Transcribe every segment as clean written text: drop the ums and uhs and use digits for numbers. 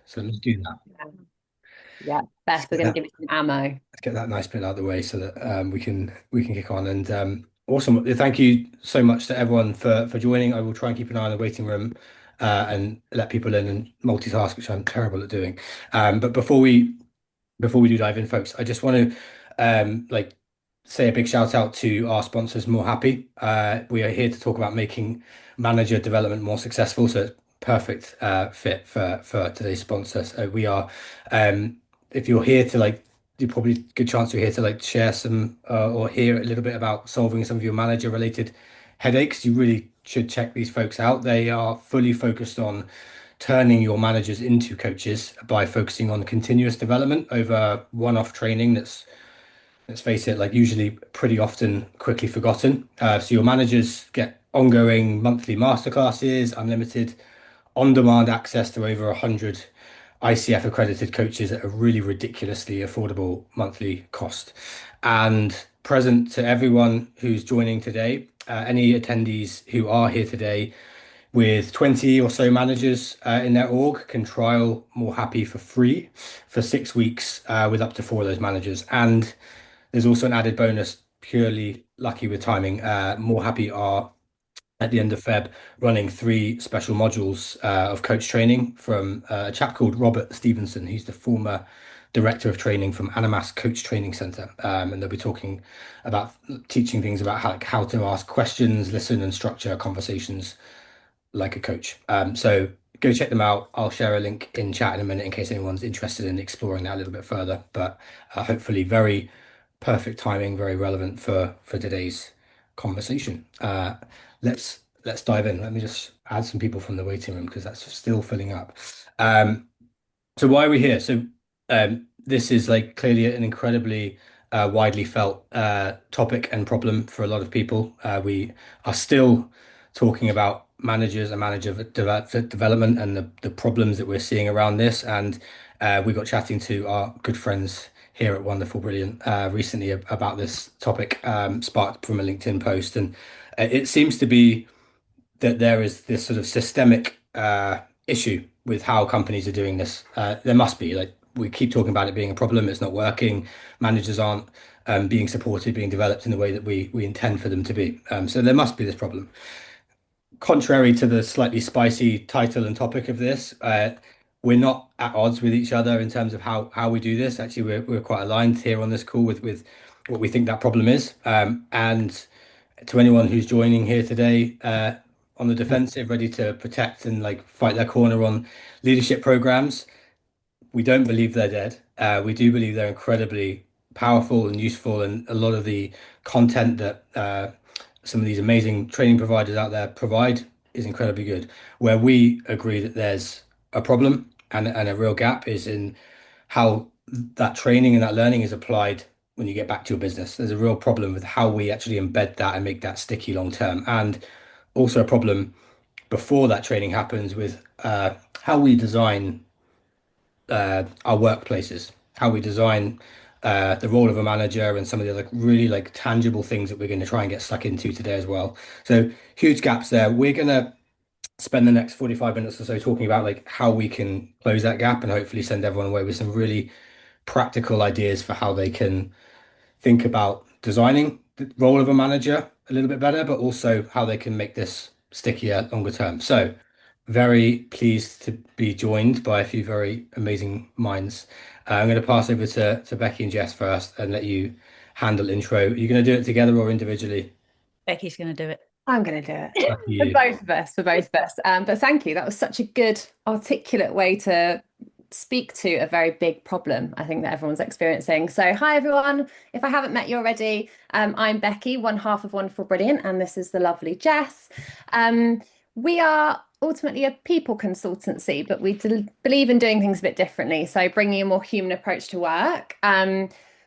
So let's do that. Yeah, Let's Beth, we're get going that, to give you some ammo. let's get that nice bit out of the way so that we can kick on. And awesome. Thank you so much to everyone for joining. I will try and keep an eye on the waiting room and let people in and multitask, which I'm terrible at doing. But before we do dive in, folks, I just want to say a big shout out to our sponsors, More Happy. We are here to talk about making manager development more successful. So it's perfect fit for today's sponsor. So we are if you're here to you probably good chance you're here to share some or hear a little bit about solving some of your manager related headaches. You really should check these folks out. They are fully focused on turning your managers into coaches by focusing on continuous development over one-off training that's, let's face it, like usually pretty often quickly forgotten. So your managers get ongoing monthly masterclasses, unlimited on-demand access to over 100 ICF accredited coaches at a really ridiculously affordable monthly cost. And present to everyone who's joining today, any attendees who are here today with 20 or so managers in their org can trial More Happy for free for 6 weeks with up to four of those managers. And there's also an added bonus, purely lucky with timing. More Happy are at the end of Feb running three special modules of coach training from a chap called Robert Stevenson. He's the former director of training from Animas Coach Training Center. And they'll be talking about teaching things about how to ask questions, listen, and structure conversations like a coach. So go check them out. I'll share a link in chat in a minute in case anyone's interested in exploring that a little bit further. But hopefully, very perfect timing, very relevant for today's conversation. Let's dive in. Let me just add some people from the waiting room because that's still filling up. So why are we here? So this is like clearly an incredibly widely felt topic and problem for a lot of people. We are still talking about managers and development and the problems that we're seeing around this. And we got chatting to our good friends here at Wonderful Brilliant recently about this topic, sparked from a LinkedIn post. And it seems to be that there is this sort of systemic issue with how companies are doing this. There must be, like, we keep talking about it being a problem. It's not working. Managers aren't being supported, being developed in the way that we intend for them to be. So there must be this problem. Contrary to the slightly spicy title and topic of this, we're not at odds with each other in terms of how we do this. Actually, we're quite aligned here on this call with what we think that problem is. And to anyone who's joining here today, on the defensive, ready to protect and like fight their corner on leadership programs, we don't believe they're dead. We do believe they're incredibly powerful and useful, and a lot of the content that some of these amazing training providers out there provide is incredibly good. Where we agree that there's a problem and a real gap is in how that training and that learning is applied when you get back to your business. There's a real problem with how we actually embed that and make that sticky long term, and also a problem before that training happens with how we design our workplaces, how we design the role of a manager, and some of the like really like tangible things that we're going to try and get stuck into today as well. So huge gaps there. We're gonna spend the next 45 minutes or so talking about like how we can close that gap and hopefully send everyone away with some really practical ideas for how they can think about designing the role of a manager a little bit better, but also how they can make this stickier longer term. So, very pleased to be joined by a few very amazing minds. I'm going to pass over to Becki and Jess first and let you handle intro. Are you going to do it together or individually? Becky's going to do it. I'm going to do it Lucky for you. both of us, for both of us. But thank you. That was such a good, articulate way to speak to a very big problem, I think, that everyone's experiencing. So, hi, everyone. If I haven't met you already, I'm Becki, one half of Wonderful Brilliant, and this is the lovely Jess. We are ultimately a people consultancy, but we believe in doing things a bit differently. So, bringing a more human approach to work.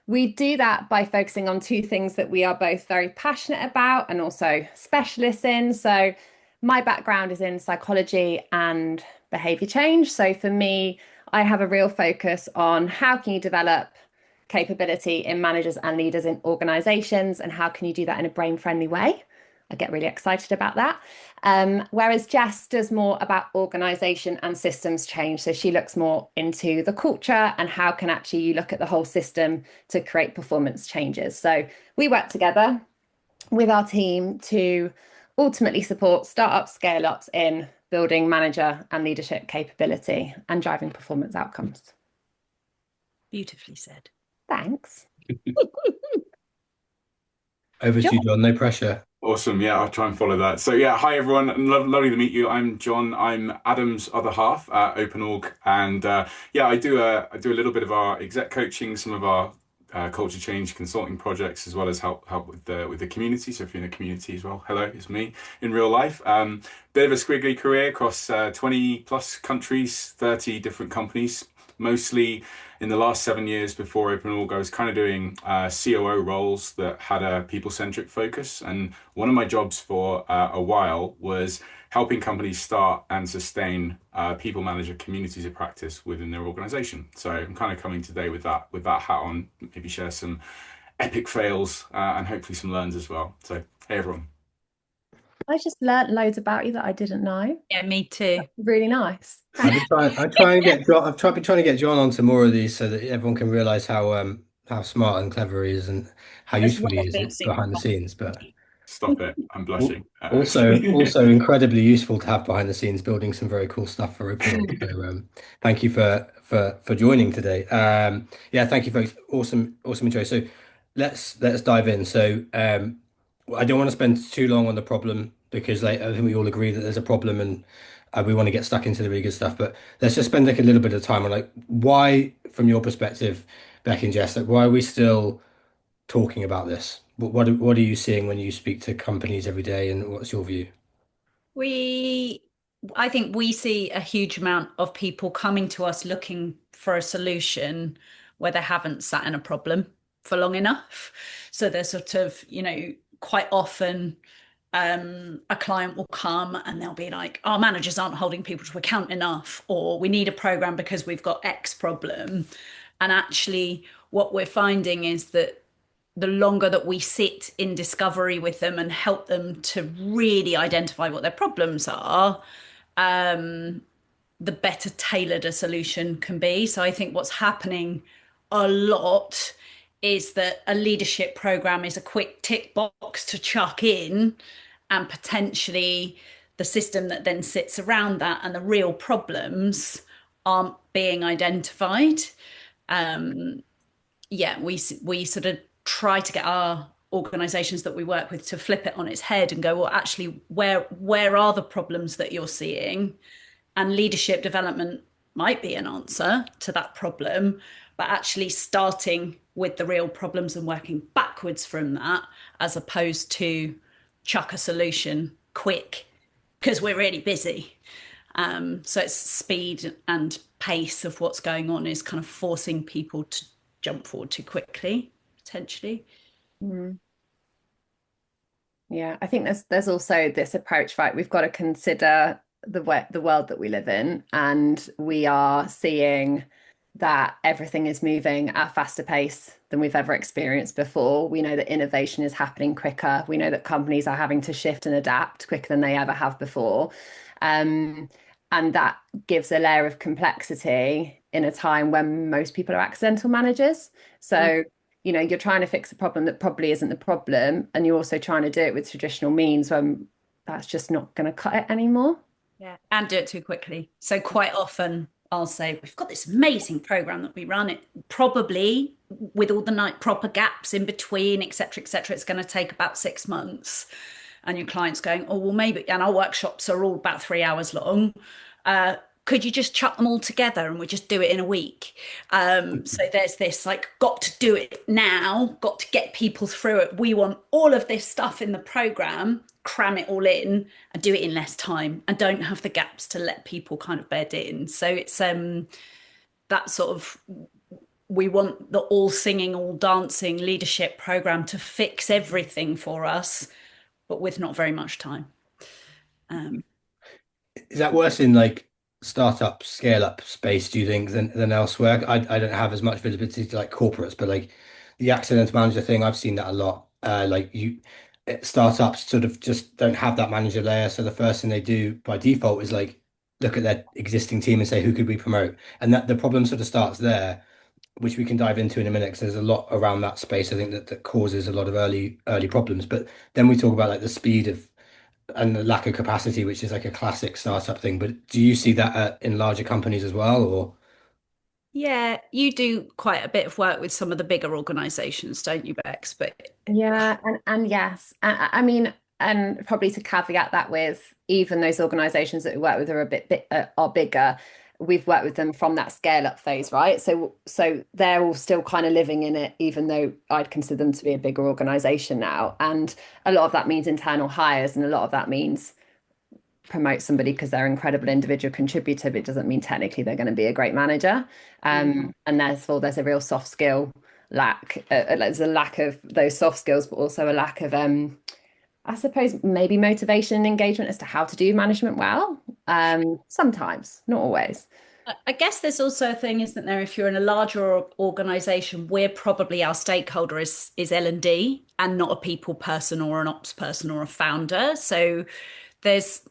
We do that by focusing on two things that we are both very passionate about and also specialists in. So, my background is in psychology and behavior change. So, for me, I have a real focus on how can you develop capability in managers and leaders in organizations, and how can you do that in a brain friendly way. I get really excited about that. Whereas Jess does more about organization and systems change. So she looks more into the culture and how can actually you look at the whole system to create performance changes. So we work together with our team to ultimately support startups, scale ups in building manager and leadership capability and driving performance outcomes. Beautifully said. Thanks. Over to John. you, John. No pressure. Awesome. Yeah, I'll try and follow that. So yeah, hi everyone. Lovely to meet you. I'm John. I'm Adam's other half at OpenOrg, and yeah, I do a little bit of our exec coaching, some of our culture change consulting projects, as well as help with the community. So if you're in the community as well, hello, it's me in real life. Bit of a squiggly career across 20 plus countries, 30 different companies, mostly in the last 7 years before OpenOrg. I was kind of doing COO roles that had a people-centric focus. And one of my jobs for a while was helping companies start and sustain people manager communities of practice within their organization. So I'm kind of coming today with that hat on, maybe share some epic fails and hopefully some learns as well. So hey everyone. I just learnt loads about you that I didn't know. Yeah, me too. Really nice. I try and get John. Been trying to get John onto more of these so that everyone can realize how smart and clever he is and how As useful well he as is being super behind the scenes. But Stop it. I'm blushing. also incredibly useful to have behind the scenes, building some very cool stuff for OpenOrg. So thank you for joining today. Yeah, thank you folks. Awesome intro. So let's dive in. So I don't want to spend too long on the problem because like I think we all agree that there's a problem and we want to get stuck into the really good stuff. But let's just spend like a little bit of time on like why, from your perspective, Becky and Jess, like why are we still talking about this? What are you seeing when you speak to companies every day, and what's your view? We, I think we see a huge amount of people coming to us looking for a solution where they haven't sat in a problem for long enough. So they're sort of, quite often a client will come and they'll be like, our managers aren't holding people to account enough, or we need a program because we've got X problem. And actually, what we're finding is that the longer that we sit in discovery with them and help them to really identify what their problems are, the better tailored a solution can be. So I think what's happening a lot is that a leadership program is a quick tick box to chuck in, and potentially the system that then sits around that and the real problems aren't being identified. Yeah, we sort of try to get our organizations that we work with to flip it on its head and go, well, actually, where are the problems that you're seeing? And leadership development might be an answer to that problem, but actually starting with the real problems and working backwards from that, as opposed to chuck a solution quick because we're really busy. So it's speed and pace of what's going on is kind of forcing people to jump forward too quickly, potentially. Mm. Yeah, I think there's also this approach, right? We've got to consider the world that we live in, and we are seeing that everything is moving at a faster pace than we've ever experienced before. We know that innovation is happening quicker. We know that companies are having to shift and adapt quicker than they ever have before. And that gives a layer of complexity in a time when most people are accidental managers. So, you're trying to fix a problem that probably isn't the problem, and you're also trying to do it with traditional means when that's just not going to cut it anymore. Yeah, and do it too quickly. So quite often I'll say, we've got this amazing program that we run. It probably, with all the proper gaps in between, et cetera, it's going to take about 6 months. And your client's going, oh, well, maybe, and our workshops are all about 3 hours long. Could you just chuck them all together and we just do it in a week? So there's this like, got to do it now, got to get people through it. We want all of this stuff in the program, cram it all in and do it in less time, and don't have the gaps to let people kind of bed in. So it's that sort of, we want the all singing, all dancing leadership program to fix everything for us, but with not very much time. Is that worse in like startup scale up space, do you think, than elsewhere? I don't have as much visibility to like corporates, but like the accident manager thing, I've seen that a lot. Like startups sort of just don't have that manager layer. So the first thing they do by default is like look at their existing team and say, who could we promote? And that the problem sort of starts there, which we can dive into in a minute because there's a lot around that space. I think that causes a lot of early problems. But then we talk about like the speed of and the lack of capacity, which is like a classic startup thing. But do you see that in larger companies as well, or? Yeah, you do quite a bit of work with some of the bigger organizations, don't you, Bex? But Yeah, and yes, I mean, and probably to caveat that with even those organisations that we work with are a bit are bigger. We've worked with them from that scale up phase, right? So they're all still kind of living in it, even though I'd consider them to be a bigger organisation now. And a lot of that means internal hires, and a lot of that means promote somebody because they're an incredible individual contributor, but it doesn't mean technically they're going to be a great manager. And therefore, there's a real soft skill lack. There's a lack of those soft skills, but also a lack of, I suppose, maybe motivation and engagement as to how to do management well. Sometimes, not always. I guess there's also a thing, isn't there? If you're in a larger organization, we're probably our stakeholder is L&D and not a people person or an ops person or a founder. So there's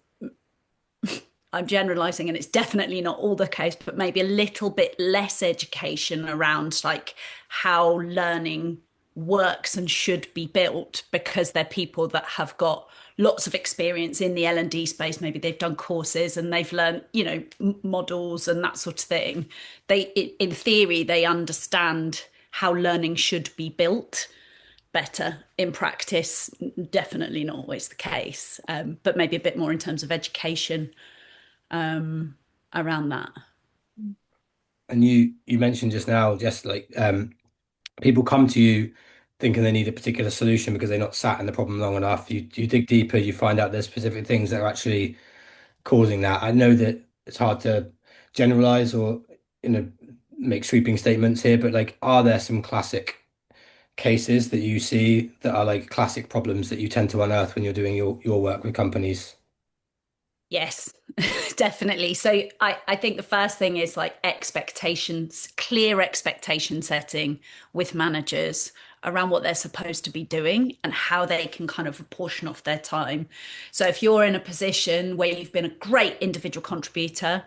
I'm generalizing and it's definitely not all the case, but maybe a little bit less education around like how learning works and should be built because they're people that have got lots of experience in the L&D space. Maybe they've done courses and they've learned, models and that sort of thing. In theory, they understand how learning should be built. Better in practice, definitely not always the case, but maybe a bit more in terms of education around that. And you mentioned just now, just like people come to you thinking they need a particular solution because they're not sat in the problem long enough. You dig deeper, you find out there's specific things that are actually causing that. I know that it's hard to generalize or make sweeping statements here, but like, are there some classic cases that you see that are like classic problems that you tend to unearth when you're doing your work with companies? Yes, definitely. So I think the first thing is like expectations, clear expectation setting with managers around what they're supposed to be doing and how they can kind of apportion off their time. So if you're in a position where you've been a great individual contributor,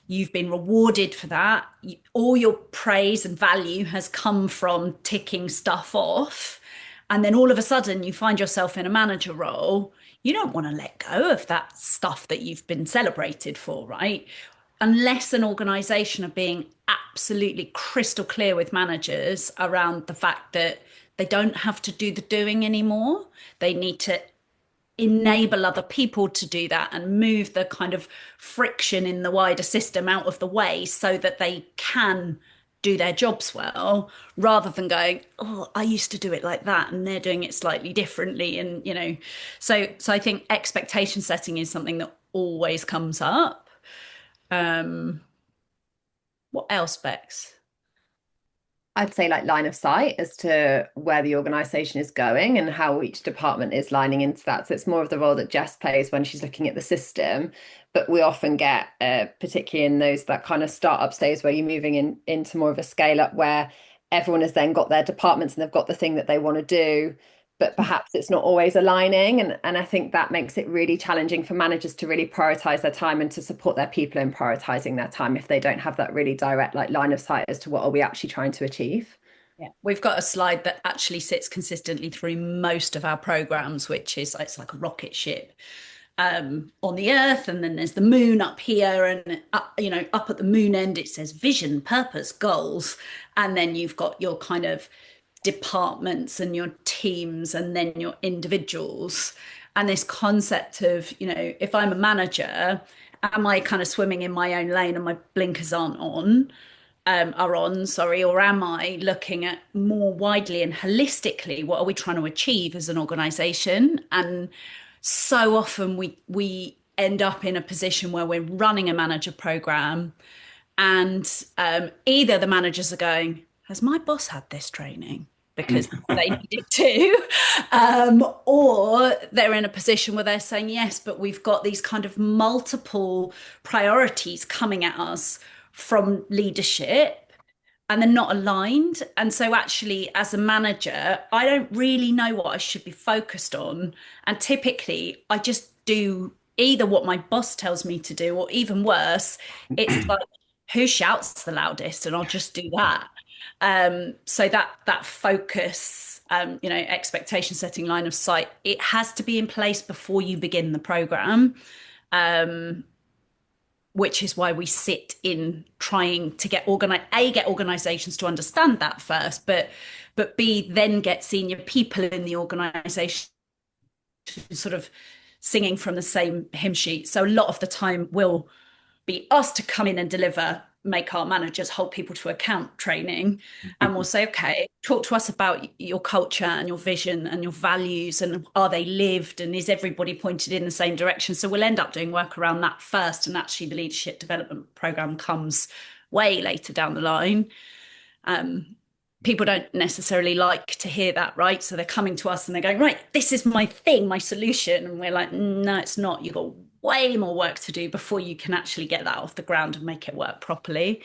you've been rewarded for that, all your praise and value has come from ticking stuff off, and then all of a sudden you find yourself in a manager role, you don't want to let go of that stuff that you've been celebrated for, right? Unless an organization are being absolutely crystal clear with managers around the fact that they don't have to do the doing anymore. They need to enable other people to do that and move the kind of friction in the wider system out of the way so that they can do their jobs well, rather than going, oh, I used to do it like that and they're doing it slightly differently. And so I think expectation setting is something that always comes up. What else, Bex? I'd say like line of sight as to where the organization is going and how each department is lining into that. So it's more of the role that Jess plays when she's looking at the system. But we often get, particularly in that kind of startup stage where you're moving into more of a scale up where everyone has then got their departments and they've got the thing that they want to do, but perhaps it's not always aligning. And I think that makes it really challenging for managers to really prioritize their time and to support their people in prioritizing their time if they don't have that really direct like line of sight as to what are we actually trying to achieve. Yeah, we've got a slide that actually sits consistently through most of our programs, which is it's like a rocket ship on the Earth, and then there's the moon up here, and up at the moon end it says vision, purpose, goals, and then you've got your kind of departments and your teams and then your individuals, and this concept of if I'm a manager, am I kind of swimming in my own lane and my blinkers aren't on, sorry, or am I looking at more widely and holistically what are we trying to achieve as an organization? And so often we end up in a position where we're running a manager program, and either the managers are going, has my boss had this training? Because they needed to, or they're in a position where they're saying, yes, but we've got these kind of multiple priorities coming at us from leadership, and they're not aligned. And so actually, as a manager, I don't really know what I should be focused on. And typically I just do either what my boss tells me to do, or even worse, it's like who shouts the loudest, and I'll just do that. So that focus, expectation setting, line of sight, it has to be in place before you begin the program. Um, which is why we sit in trying to get organizations to understand that first, but B, then get senior people in the organization sort of singing from the same hymn sheet. So a lot of the time we'll be asked to come in and deliver, make our managers hold people to account training, and we'll say, okay, talk to us about your culture and your vision and your values, and are they lived, and is everybody pointed in the same direction? So we'll end up doing work around that first, and actually the leadership development program comes way later down the line. People don't necessarily like to hear that, right? So they're coming to us and they're going, right, this is my thing, my solution, and we're like, no, it's not. You've got way more work to do before you can actually get that off the ground and make it work properly.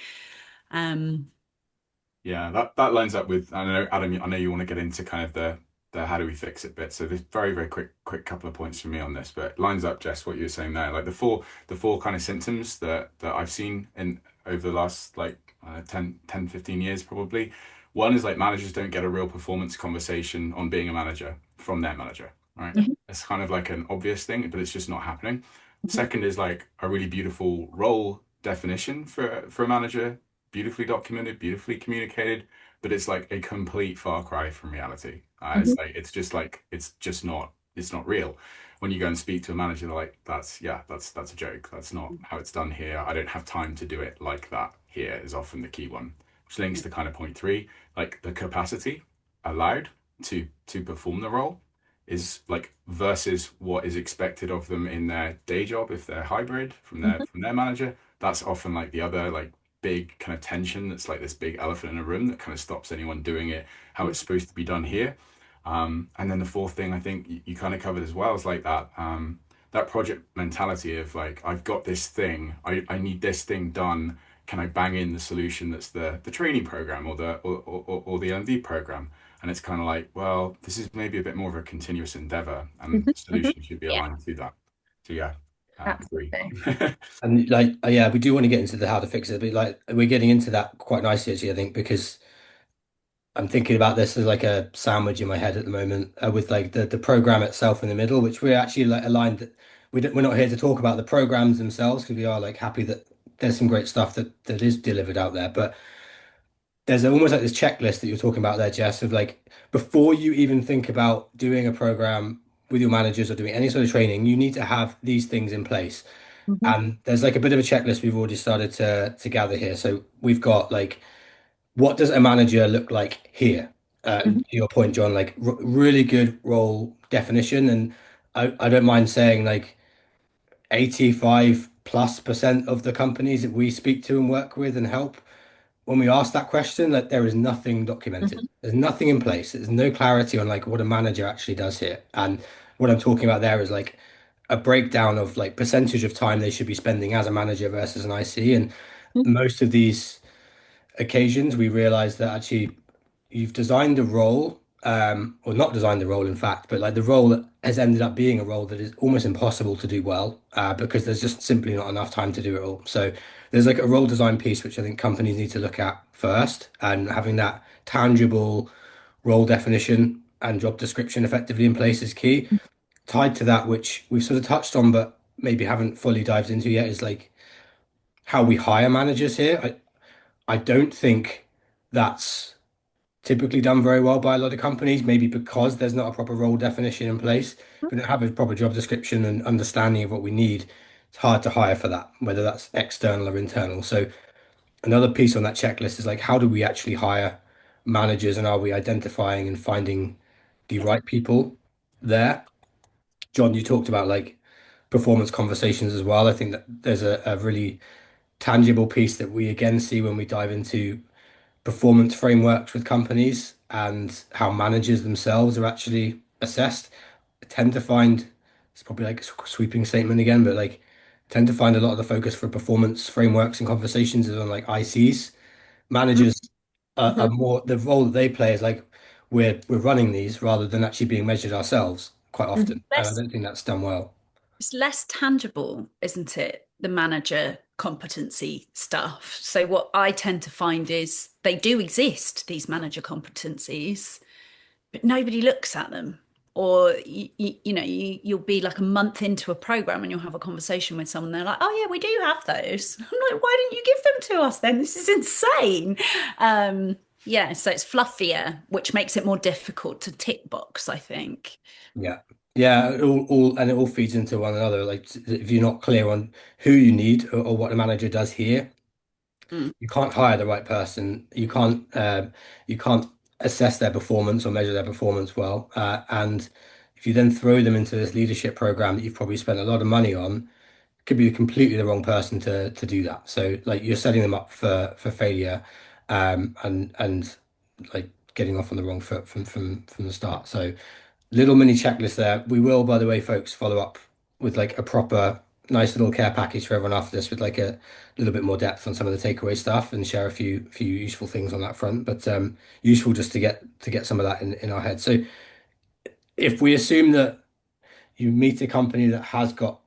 Yeah, that lines up with, I know, Adam, I know you want to get into kind of the how do we fix it bit. So there's very, very quick couple of points from me on this, but lines up, Jess, what you were saying there, like the four kind of symptoms that I've seen in over the last like 10, 15 years probably. One is like managers don't get a real performance conversation on being a manager from their manager, right? Mhm. It's kind of like an obvious thing, but it's just not happening. Mhm. Second is like a really beautiful role definition for a manager, beautifully documented, beautifully communicated, but it's like a complete far cry from reality. It's Mhm. like it's not real. When you go and speak to a manager, they're like, that's a joke. That's not how it's done here. I don't have time to do it like that here is often the key one, which links to kind of point three, like the capacity allowed to perform the role is like versus what is expected of them in their day job if they're hybrid from their manager. That's often like the other like big kind of tension that's like this big elephant in a room that kind of stops anyone doing it how it's supposed to be done here. And then the fourth thing I think you kind of covered as well is like that project mentality of like I've got this thing, I need this thing done. Can I bang in the solution that's the training program or the L&D program? And it's kind of like, well, this is maybe a bit more of a continuous endeavor, and Mhm, mhm. solutions should be Yeah, aligned to that. So yeah, agree. Absolutely. And like, yeah, we do want to get into the how to fix it, but like we're getting into that quite nicely actually, I think, because I'm thinking about this as like a sandwich in my head at the moment, with like the program itself in the middle, which we're actually like aligned that we're not here to talk about the programs themselves because we are like happy that there's some great stuff that is delivered out there, but there's almost like this checklist that you're talking about there, Jess, of like before you even think about doing a program with your managers or doing any sort of training, you need to have these things in place. Mhm, And there's like a bit of a checklist we've already started to gather here. So we've got like, what does a manager look like here? To mhm, your point, John, like r really good role definition, and I don't mind saying like 85+% of the companies that we speak to and work with and help when we ask that question, like there is nothing documented. mhm, There's nothing in place. There's no clarity on like what a manager actually does here. And what I'm talking about there is like a breakdown of like percentage of time they should be spending as a manager versus an IC. And mhm, most of these occasions, we realize that actually you've designed a role, or not designed a role, in fact, but like the role that has ended up being a role that is almost impossible to do well, because there's just simply not enough time to do it all. So there's like a role design piece, which I think companies need to look at first, and having that tangible role definition and job description effectively in place is key. Tied to that, which we've sort of touched on, but maybe haven't fully dived into yet, is like how we hire managers here. I don't think that's typically done very well by a lot of companies, maybe because there's not a proper role definition in place. If we don't have a proper job description and understanding of what we need, it's hard to hire for that, whether that's external or internal. So another piece on that checklist is like, how do we actually hire managers, and are we identifying and finding the yeah. right people there? John, you talked about like performance conversations as well. I think that there's a really tangible piece that we again see when we dive into performance frameworks with companies and how managers themselves are actually assessed. I tend to find it's probably like a sweeping statement again, but like I tend to find a lot of the focus for performance frameworks and conversations is on like ICs. Mhm. Managers are more the role that they play is like we're running these rather than actually being measured ourselves quite often, and I Less, don't think that's done well. it's less tangible, isn't it? The manager competency stuff. So what I tend to find is they do exist, these manager competencies, but nobody looks at them. Or you'll be like a month into a program and you'll have a conversation with someone. They're like, "Oh yeah, we do have those." I'm like, "Why didn't you give them to us then? This is insane." Yeah, so it's fluffier, which makes it more difficult to tick box, I think. Yeah. Yeah, it all feeds into one another. Like if you're not clear on who you need or what the manager does here, Mm. you can't hire the right person. You can't assess their performance or measure their performance well. And if you then throw them into this leadership program that you've probably spent a lot of money on, could be completely the wrong person to do that. So like you're setting them up for failure, and like getting off on the wrong foot from the start. So little mini checklist there. We will, by the way, folks, follow up with like a proper nice little care package for everyone after this with like a little bit more depth on some of the takeaway stuff and share a few useful things on that front. But useful just to get some of that in our head. So if we assume that you meet a company that has got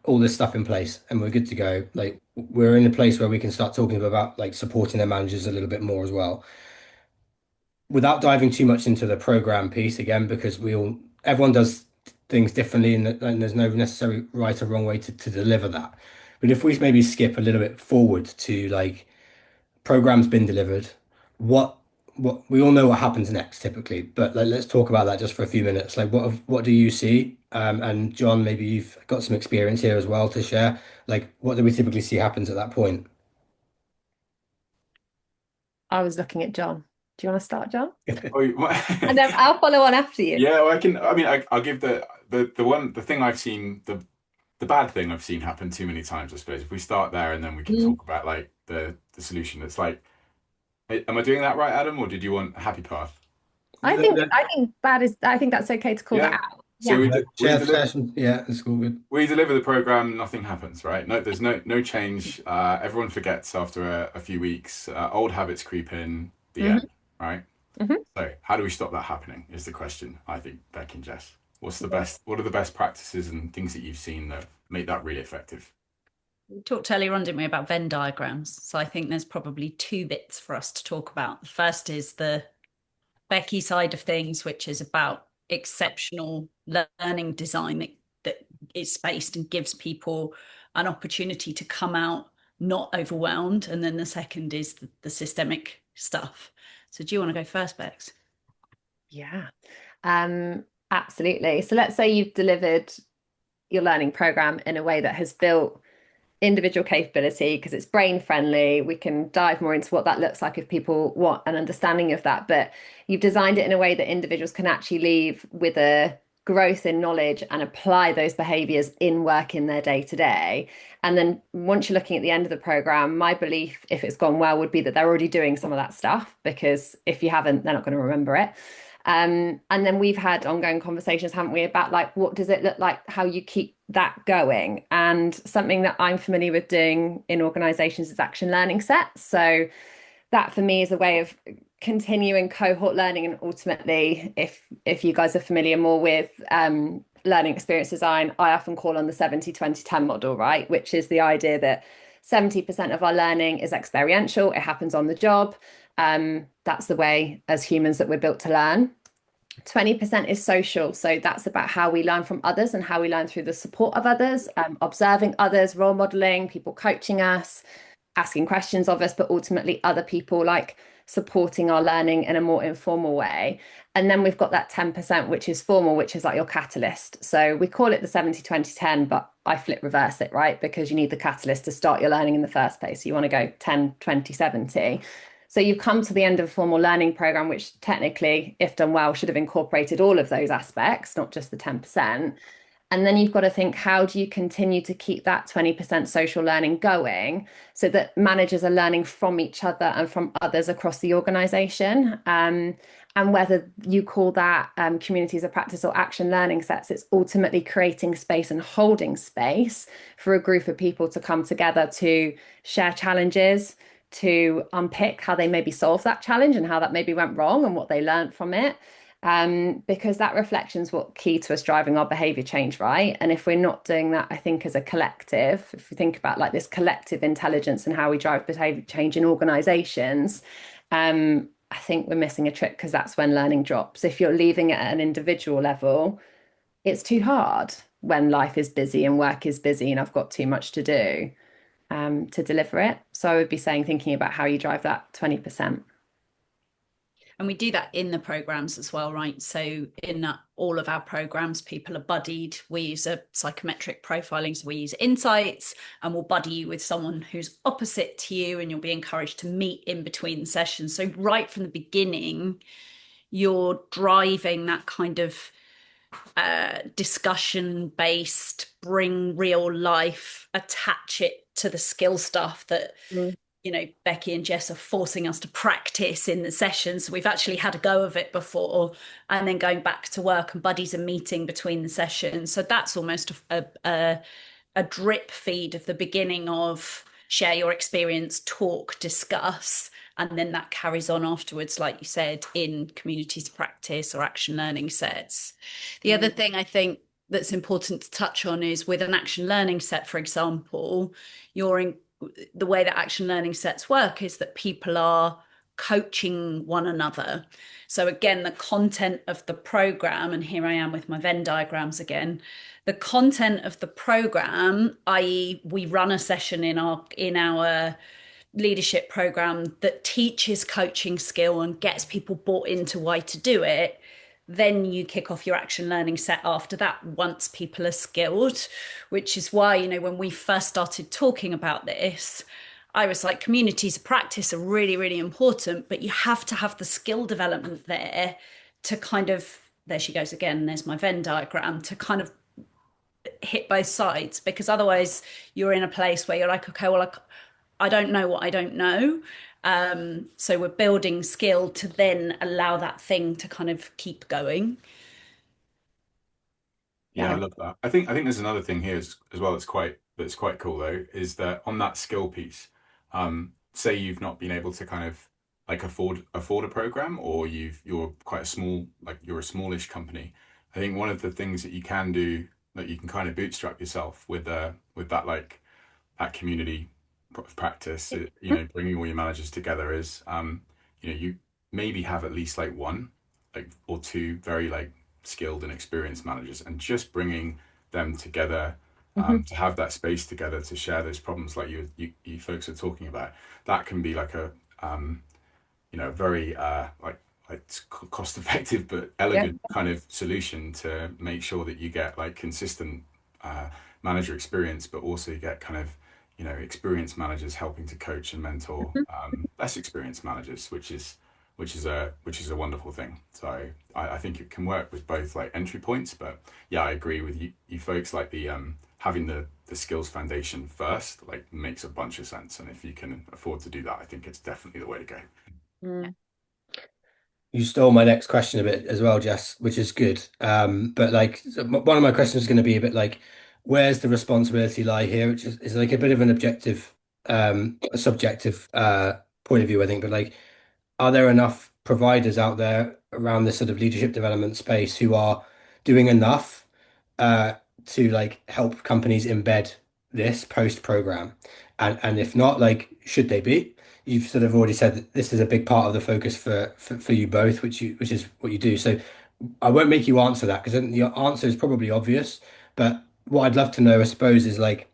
all this stuff in place and we're good to go, like we're in a place where we can start talking about like supporting their managers a little bit more as well without diving too much into the program piece again, because everyone does things differently, and there's no necessary right or wrong way to deliver that. But if we maybe skip a little bit forward to like program's been delivered, what we all know what happens next typically, but like, let's talk about that just for a few minutes. Like what do you see? And John, maybe you've got some experience here as well to share. Like what do we typically see happens at that point? I was looking at John. Do you want to start, John? Oh, And then I'll follow on after you. yeah, well, I can. I mean, I'll give the thing I've seen the bad thing I've seen happen too many times. I suppose if we start there and then we can Mm. talk about like the solution. It's like, am I doing that right, Adam, or did you want a happy path? I think that's okay to call that Yeah. out. So Yeah. we Share deliver session. Yeah, it's all good. we deliver the program, nothing happens, right? No, there's no change. Everyone forgets after a few weeks. Old habits creep in. The Hmm. end, right? Hmm. So how do we stop that happening? Is the question, I think, Beck and Jess. Yeah. What are the best practices and things that you've seen that make that really effective? We talked earlier on, didn't we, about Venn diagrams? So I think there's probably two bits for us to talk about. The first is the Becki side of things, which is about exceptional learning design that is spaced and gives people an opportunity to come out not overwhelmed. And then the second is the systemic stuff. So do you want to go first, Bex? Yeah. Absolutely. So let's say you've delivered your learning program in a way that has built individual capability because it's brain friendly. We can dive more into what that looks like if people want an understanding of that. But you've designed it in a way that individuals can actually leave with a growth in knowledge and apply those behaviors in work in their day to day. And then once you're looking at the end of the program, my belief, if it's gone well, would be that they're already doing some of that stuff, because if you haven't, they're not going to remember it. And then we've had ongoing conversations, haven't we, about like what does it look like, how you keep that going. And something that I'm familiar with doing in organizations is action learning sets. So that for me is a way of continuing cohort learning, and ultimately, if you guys are familiar more with learning experience design, I often call on the 70-20-10 model, right? Which is the idea that 70% of our learning is experiential, it happens on the job. That's the way as humans that we're built to learn. 20% is social. So that's about how we learn from others and how we learn through the support of others, observing others, role modeling, people coaching us, asking questions of us, but ultimately other people like supporting our learning in a more informal way. And then we've got that 10%, which is formal, which is like your catalyst. So we call it the 70-20-10, but I flip reverse it, right? Because you need the catalyst to start your learning in the first place. So you want to go 10-20-70. So you've come to the end of a formal learning program, which technically, if done well, should have incorporated all of those aspects, not just the 10%. And then you've got to think, how do you continue to keep that 20% social learning going so that managers are learning from each other and from others across the organization? And whether you call that communities of practice or action learning sets, it's ultimately creating space and holding space for a group of people to come together to share challenges, to unpick how they maybe solved that challenge and how that maybe went wrong and what they learned from it. Because that reflection is what key to us driving our behavior change, right? And if we're not doing that, I think as a collective, if we think about like this collective intelligence and how we drive behavior change in organizations, I think we're missing a trick because that's when learning drops. If you're leaving it at an individual level, it's too hard when life is busy and work is busy and I've got too much to do to deliver it. So I would be saying, thinking about how you drive that 20%. And we do that in the programs as well, right? So in all of our programs, people are buddied. We use a psychometric profiling. So we use insights and we'll buddy you with someone who's opposite to you, and you'll be encouraged to meet in between sessions. So right from the beginning, you're driving that kind of discussion based, bring real life, attach it to the skill stuff that Becki and Jess are forcing us to practice in the sessions. We've actually had a go of it before, and then going back to work, and buddies are meeting between the sessions. So that's almost a drip feed of the beginning of share your experience, talk, discuss, and then that carries on afterwards, like you said, in communities practice or action learning sets. The other thing I think that's important to touch on is with an action learning set, for example, the way that action learning sets work is that people are coaching one another. So again, the content of the program, and here I am with my Venn diagrams again, the content of the program, i.e. we run a session in our leadership program that teaches coaching skill and gets people bought into why to do it. Then you kick off your action learning set after that once people are skilled, which is why, when we first started talking about this, I was like, communities of practice are really, really important, but you have to have the skill development there to kind of, there she goes again, there's my Venn diagram, to kind of hit both sides, because otherwise you're in a place where you're like, okay, well, I don't know what I don't know. So we're building skill to then allow that thing to kind of keep going. Yeah, I love that. I think there's another thing here as well that's quite cool though, is that on that skill piece, say you've not been able to kind of like afford a program, or you're quite a small, like you're a smallish company. I think one of the things that you can do, that you can kind of bootstrap yourself with that, like that community practice, bringing all your managers together, is you maybe have at least like one, like, or two very like skilled and experienced managers, and just bringing them together to have that space together to share those problems like you folks are talking about. That can be like a very like cost effective but elegant kind of solution to make sure that you get like consistent manager experience, but also you get kind of experienced managers helping to coach and mentor less experienced managers, which is a wonderful thing. So I think it can work with both like entry points, but yeah, I agree with you folks, like the having the skills foundation first like makes a bunch of sense, and if you can afford to do that, I think it's definitely the way to go. You stole my next question a bit as well, Jess, which is good. But like one of my questions is going to be a bit like, where's the responsibility lie here? Which is like a bit of an objective, a subjective point of view, I think. But like, are there enough providers out there around this sort of leadership development space who are doing enough to like help companies embed this post program? And if not, like, should they be? You've sort of already said that this is a big part of the focus for you both, which is what you do. So I won't make you answer that because the answer is probably obvious. But what I'd love to know, I suppose, is like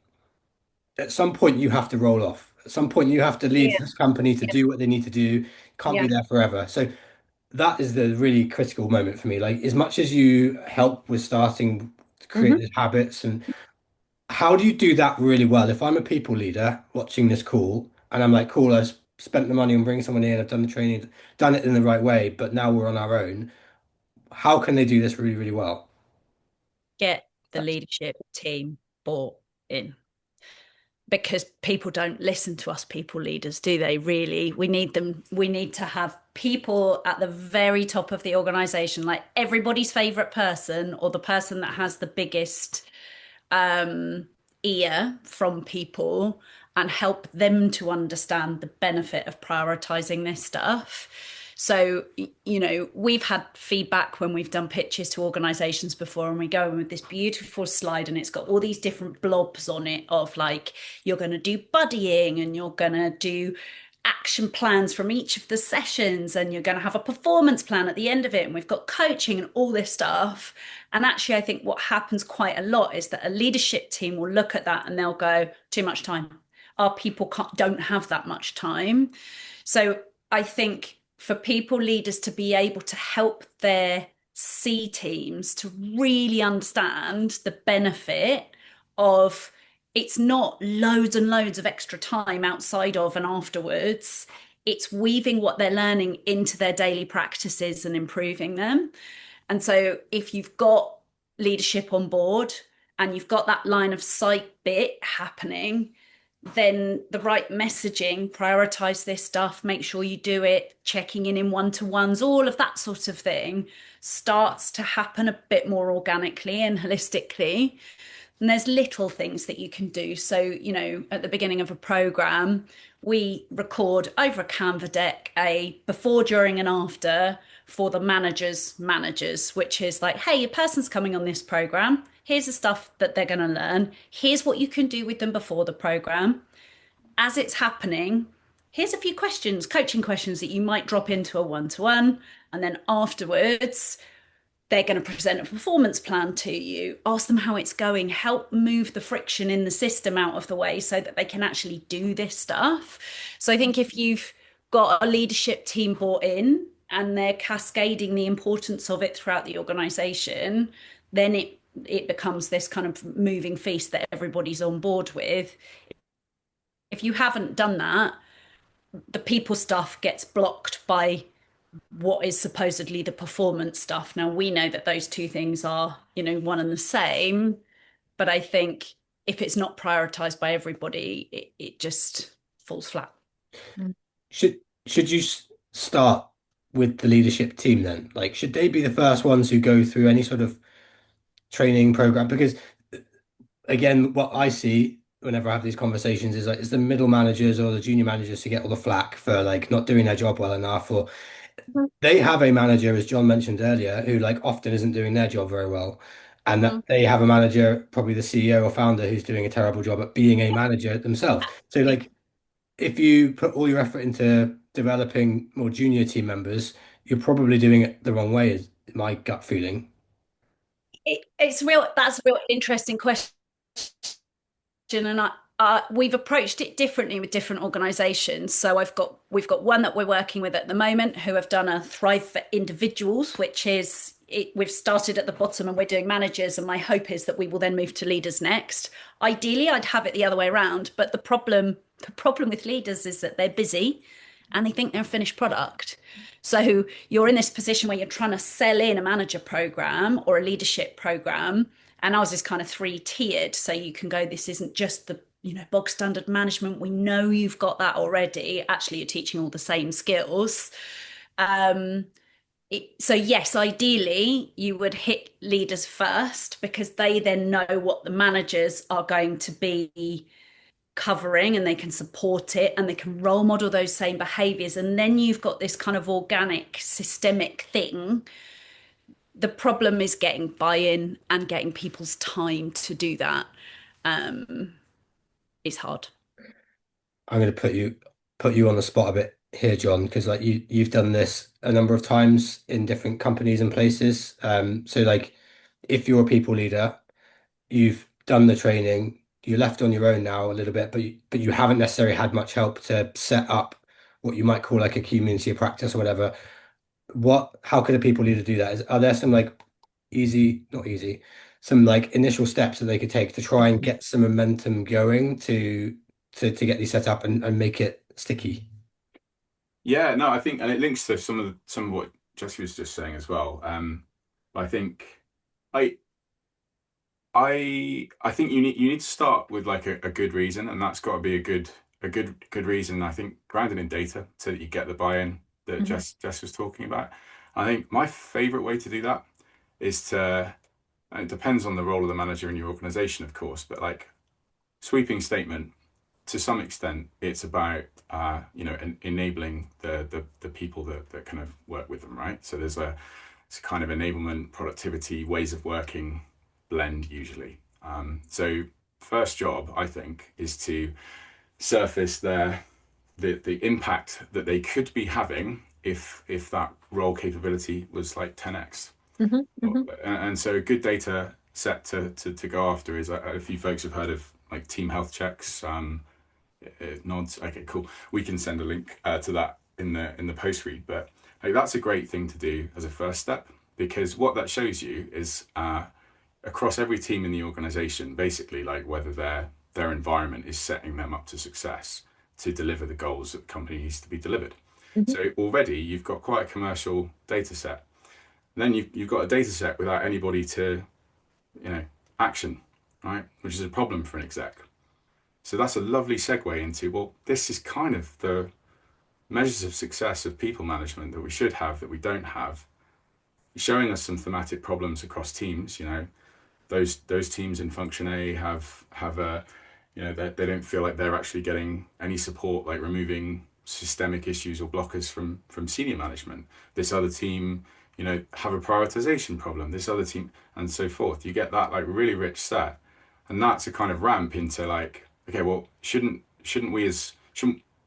at some point you have to roll off. At some point you have to leave this company to do what they need to do. Can't be there forever. So that is the really critical moment for me. Like as much as you help with starting to create these habits, and how do you do that really well? If I'm a people leader watching this call and I'm like, cool, I've spent the money on bringing someone in, I've done the training, done it in the right way, but now we're on our own. How can they do this really, really well? Get the leadership team bought in, because people don't listen to us people leaders, do they? Really, we need them. We need to have people at the very top of the organization, like everybody's favorite person, or the person that has the biggest ear from people, and help them to understand the benefit of prioritizing this stuff. So, we've had feedback when we've done pitches to organizations before, and we go in with this beautiful slide, and it's got all these different blobs on it of like, you're going to do buddying, and you're going to do action plans from each of the sessions, and you're going to have a performance plan at the end of it, and we've got coaching and all this stuff. And actually, I think what happens quite a lot is that a leadership team will look at that and they'll go, too much time. Our people don't have that much time. So I think for people leaders to be able to help their C teams to really understand the benefit of, it's not loads and loads of extra time outside of and afterwards. It's weaving what they're learning into their daily practices and improving them. And so if you've got leadership on board and you've got that line of sight bit happening, then the right messaging, prioritize this stuff, make sure you do it, checking in one-to-ones, all of that sort of thing starts to happen a bit more organically and holistically. And there's little things that you can do. So, at the beginning of a program, we record over a Canva deck a before, during, and after for the managers, which is like, hey, your person's coming on this program. Here's the stuff that they're going to learn. Here's what you can do with them before the program. As it's happening, here's a few questions, coaching questions that you might drop into a one-to-one. And then afterwards, they're going to present a performance plan to you, ask them how it's going, help move the friction in the system out of the way so that they can actually do this stuff. So I think if you've got a leadership team bought in and they're cascading the importance of it throughout the organization, then it becomes this kind of moving feast that everybody's on board with. If you haven't done that, the people stuff gets blocked by what is supposedly the performance stuff. Now, we know that those two things are, one and the same, but I think if it's not prioritized by everybody, it just falls flat. Should you start with the leadership team then? Like, should they be the first ones who go through any sort of training program? Because again, what I see whenever I have these conversations is like it's the middle managers or the junior managers who get all the flack for like not doing their job well enough, or they have a manager, as John mentioned earlier, who like often isn't doing their job very well. And that they have a manager, probably the CEO or founder, who's doing a terrible job at being a manager themselves. So like if you put all your effort into developing more junior team members, you're probably doing it the wrong way, is my gut feeling. That's a real interesting question. And we've approached it differently with different organizations. So we've got one that we're working with at the moment who have done a Thrive for Individuals, which is we've started at the bottom and we're doing managers, and my hope is that we will then move to leaders next. Ideally, I'd have it the other way around, but the problem with leaders is that they're busy and they think they're a finished product. So you're in this position where you're trying to sell in a manager program or a leadership program, and ours is kind of 3-tiered. So you can go, this isn't just the bog standard management. We know you've got that already. Actually, you're teaching all the same skills. So yes, ideally you would hit leaders first because they then know what the managers are going to be covering, and they can support it and they can role model those same behaviors. And then you've got this kind of organic systemic thing. The problem is getting buy-in and getting people's time to do that. Is hard. I'm going to put you on the spot a bit here, John, because like you've done this a number of times in different companies and places. So like if you're a people leader, you've done the training, you're left on your own now a little bit, but you haven't necessarily had much help to set up what you might call like a community of practice or whatever. How could a people leader do that? Are there some like not easy, some like initial steps that they could take to try and get some momentum going to get these set up and make it sticky? Yeah, no, I think, and it links to some of what Jesse was just saying as well. I think I I think you need to start with like a good reason, and that's got to be a good reason. I think grounded in data so that you get the buy-in that Mhm. Jess was talking about. I think my favorite way to do that is to, and it depends on the role of the manager in your organization, of course, but like sweeping statement. to some extent, it's about enabling the people that kind of work with them, right? So it's a kind of enablement, productivity, ways of working blend usually. So first job, I think, is to surface the impact that they could be having if that role capability was like 10x. Hmm. Hmm. And so a good data set to go after is, a few folks have heard of like team health checks. Nods. Okay, cool. We can send a link to that in the post read, but like that's a great thing to do as a first step, because what that shows you is across every team in the organization, basically like whether their environment is setting them up to success to deliver the goals that the company needs to be delivered. Hmm. So already you've got quite a commercial data set. Then you've got a data set without anybody to, action, right? Which is a problem for an exec. So that's a lovely segue into, well, this is kind of the measures of success of people management that we should have, that we don't have, showing us some thematic problems across teams. Those teams in function A have a, they don't feel like they're actually getting any support, like removing systemic issues or blockers from senior management. This other team, have a prioritization problem. This other team, and so forth. You get that like really rich set, and that's a kind of ramp into like, okay, well, shouldn't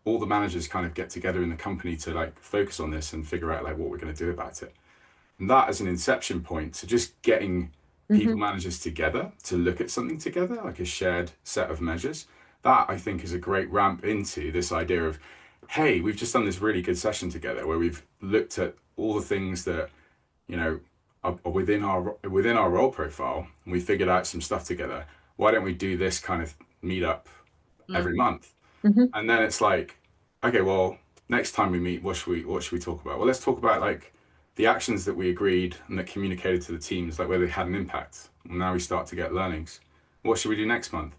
all the managers kind of get together in the company to like focus on this and figure out like what we're going to do about it? And that as an inception point to just getting people Hmm. managers together to look at something together, like a shared set of measures, that I think is a great ramp into this idea of, hey, we've just done this really good session together where we've looked at all the things that, are within our role profile, and we figured out some stuff together. Why don't we do this kind of meetup every month? Hmm. And then it's like, okay, well, next time we meet, what should we talk about? Well, let's talk about like the actions that we agreed and that communicated to the teams, like whether they had an impact. And now we start to get learnings. What should we do next month?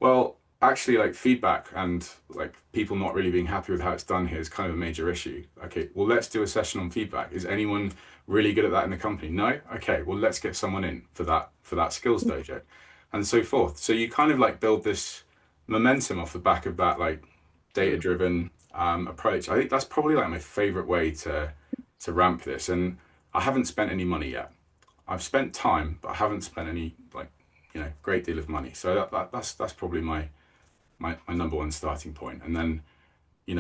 Well, actually, like feedback and like people not really being happy with how it's done here is kind of a major issue. Okay, well, let's do a session on feedback. Is anyone really good at that in the company? No? Okay, well, let's get someone in for that skills dojo, and so forth. So you kind of like build this momentum off the back of that like data driven approach. I think that's probably like my favorite way to ramp this. And I haven't spent any money yet. I've spent time, but I haven't spent any like great deal of money. So that's probably my number one starting point. And then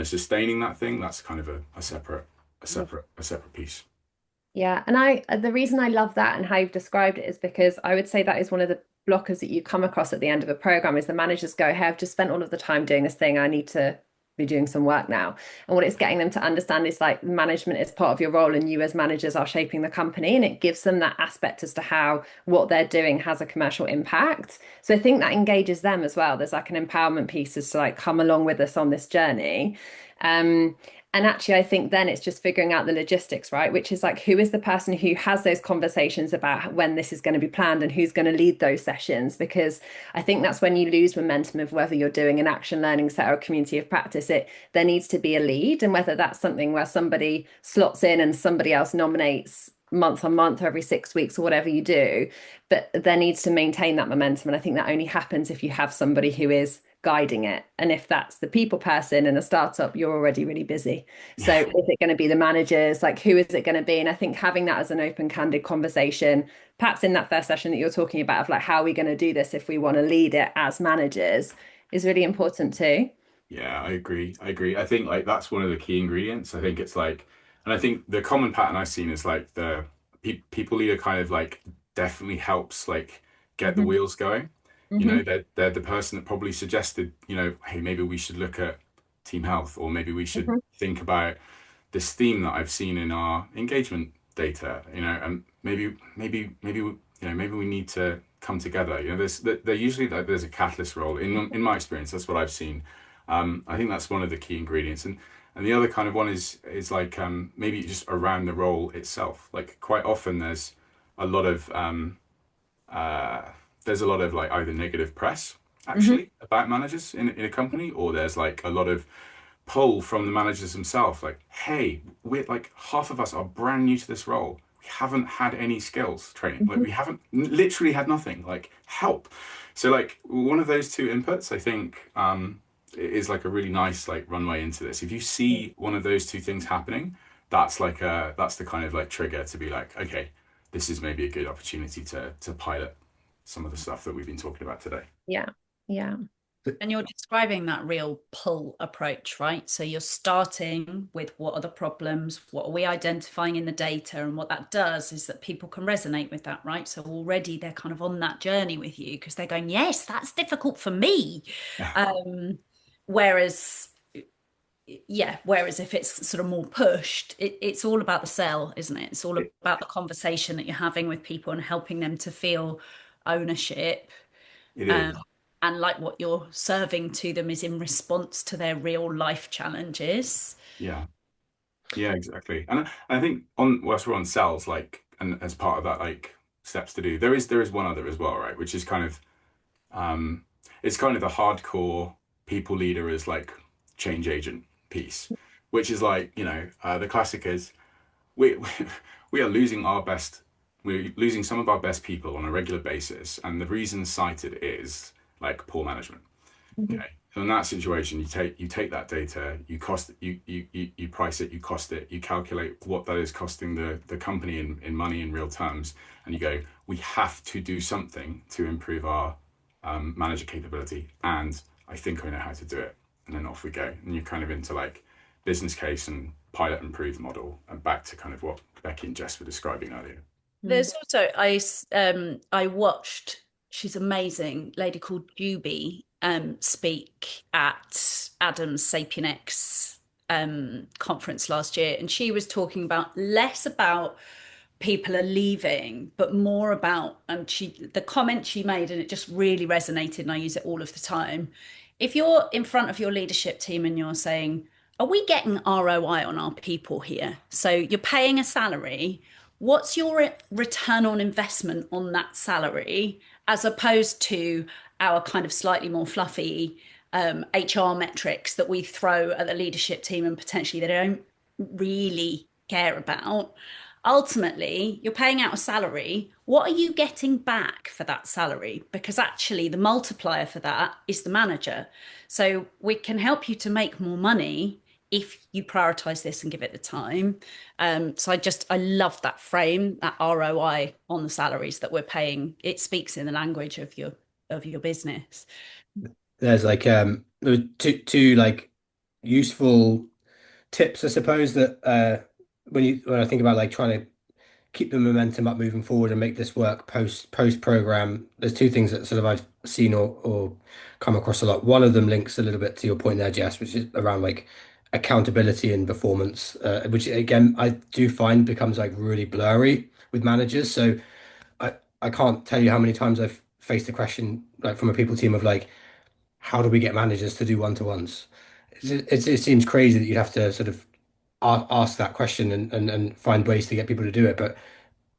sustaining that thing, that's kind of a separate piece. Yeah, and the reason I love that and how you've described it is because I would say that is one of the blockers that you come across at the end of a program is the managers go, hey, I've just spent all of the time doing this thing. I need to be doing some work now. And what it's getting them to understand is like management is part of your role and you as managers are shaping the company, and it gives them that aspect as to how what they're doing has a commercial impact. So I think that engages them as well. There's like an empowerment piece as to like come along with us on this journey. Um, and actually, I think then it's just figuring out the logistics, right? Which is like, who is the person who has those conversations about when this is going to be planned and who's going to lead those sessions? Because I think that's when you lose momentum of whether you're doing an action learning set or a community of practice. There needs to be a lead, and whether that's something where somebody slots in and somebody else nominates month on month or every 6 weeks or whatever you do, but there needs to maintain that momentum. And I think that only happens if you have somebody who is guiding it. And if that's the people person in a startup, you're already really busy. So is it going to be the managers? Like, who is it going to be? And I think having that as an open, candid conversation, perhaps in that first session that you're talking about of like, how are we going to do this if we want to lead it as managers, is really important too. Yeah, I agree. I think like that's one of the key ingredients. I think it's like, and I think the common pattern I've seen is like the people leader kind of like definitely helps like get the Hmm. wheels going. Hmm. They're the person that probably suggested, hey, maybe we should look at team health, or maybe we should Hmm. think about this theme that I've seen in our engagement data, and maybe we need to come together. They're usually like there's a catalyst role in my experience. That's what I've seen. I think that's one of the key ingredients, and the other kind of one is like maybe just around the role itself. Like quite often a lot of uh, there's a lot of like either negative press Hmm. actually about managers in a company, or there's like a lot of pull from the managers themselves, like, hey, we're like half of us are brand new to this role. We haven't had any skills training. Like Hmm. we haven't literally had nothing. Like help. So like one of those two inputs, I think, it is like a really nice like runway into this. If you see one of those two things happening, that's the kind of like trigger to be like, okay, this is maybe a good opportunity to pilot some of the stuff that we've been talking about today. Yeah. Yeah. And you're describing that real pull approach, right? So you're starting with what are the problems, what are we identifying in the data, and what that does is that people can resonate with that, right? So already they're kind of on that journey with you because they're going, yes, that's difficult for me. Whereas, yeah, whereas if it's sort of more pushed, it's all about the sell, isn't it? It's all about the conversation that you're having with people and helping them to feel ownership. It Um, is. and like what you're serving to them is in response to their real life challenges. Yeah. Yeah, exactly. And I think on whilst we're on cells, like, and as part of that, like steps to do, there is one other as well, right? Which is kind of um it's kind of the hardcore people leader as like change agent piece, which is like, the classic is we we are losing our best we're losing some of our best people on a regular basis, and the reason cited is like poor management. Mhm. Okay. So in that situation, you take that data, you cost you price it, you cost it, you calculate what that is costing the company in money in real terms, and you go, we have to do something to improve our manager capability, and I think I know how to do it. And then off we go. And you're kind of into like business case and pilot and prove model, and back to kind of what Becki and Jess were describing earlier. There's also I watched, she's amazing, lady called Juby speak at Adam's Sapien X conference last year, and she was talking about less about people are leaving, but more about, and the comment she made, and it just really resonated, and I use it all of the time. If you're in front of your leadership team and you're saying, are we getting ROI on our people here? So you're paying a salary. What's your return on investment on that salary, as opposed to our kind of slightly more fluffy HR metrics that we throw at the leadership team and potentially they don't really care about? Ultimately, you're paying out a salary. What are you getting back for that salary? Because actually, the multiplier for that is the manager. So we can help you to make more money if you prioritize this and give it the time. So I love that frame, that ROI on the salaries that we're paying. It speaks in the language of your business. There's like there were two like useful tips, I suppose, that when I think about like trying to keep the momentum up moving forward and make this work post program, there's two things that sort of I've seen or come across a lot. One of them links a little bit to your point there, Jess, which is around like accountability and performance, which again I do find becomes like really blurry with managers. So I can't tell you how many times I've faced a question like from a people team of like, how do we get managers to do one-to-ones? It seems crazy that you'd have to sort of ask that question and find ways to get people to do it. But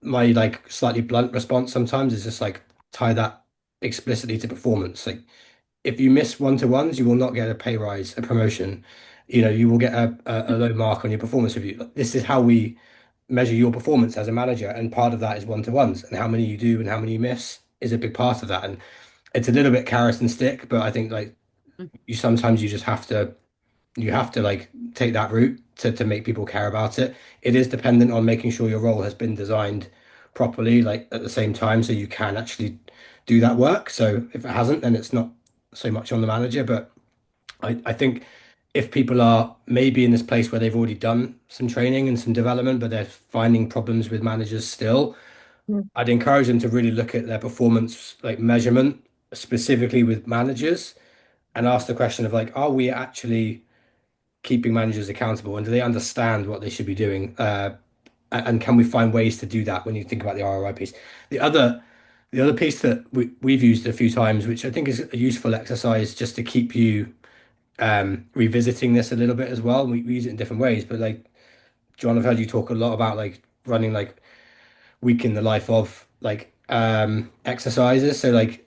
my like slightly blunt response sometimes is just like tie that explicitly to performance. Like if you miss one-to-ones, you will not get a pay rise, a promotion. You will get a low mark on your performance review. Like, this is how we measure your performance as a manager, and part of that is one-to-ones, and how many you do and how many you miss is a big part of that. And it's a little bit carrot and stick, but I think like you sometimes you just have to like take that route to make people care about it. It is dependent on making sure your role has been designed properly, like at the same time, so you can actually do that work. So if it hasn't, then it's not so much on the manager. But I think if people are maybe in this place where they've already done some training and some development, but they're finding problems with managers still, Mm. I'd encourage them to really look at their performance like measurement specifically with managers and ask the question of like, are we actually keeping managers accountable and do they understand what they should be doing? And can we find ways to do that when you think about the ROI piece? The other the other piece that we've used a few times, which I think is a useful exercise just to keep you revisiting this a little bit as well. We use it in different ways, but like John, I've heard you talk a lot about like running like week in the life of like exercises. So like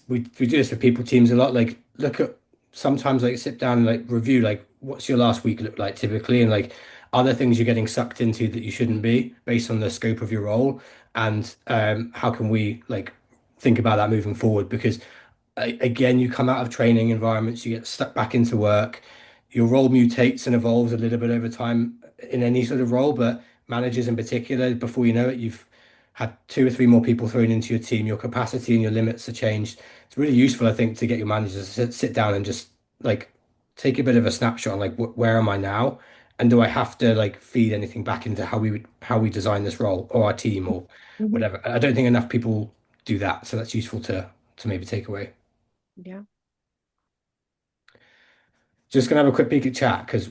we do this for people teams a lot. Like look at sometimes like sit down and like review like what's your last week look like typically, and like are there things you're getting sucked into that you shouldn't be based on the scope of your role, and how can we like think about that moving forward? Because again, you come out of training environments, you get stuck back into work, your role mutates and evolves a little bit over time in any sort of role, but managers in particular, before you know it, you've had two or three more people thrown into your team, your capacity and your limits are changed. It's really useful, I think, to get your managers to sit down and just like take a bit of a snapshot on like where am I now? And do I have to like feed anything back into how we design this role or our team or Mhm. whatever? I don't think enough people do that, so that's useful to maybe take away. Yeah. Just gonna have a quick peek at chat because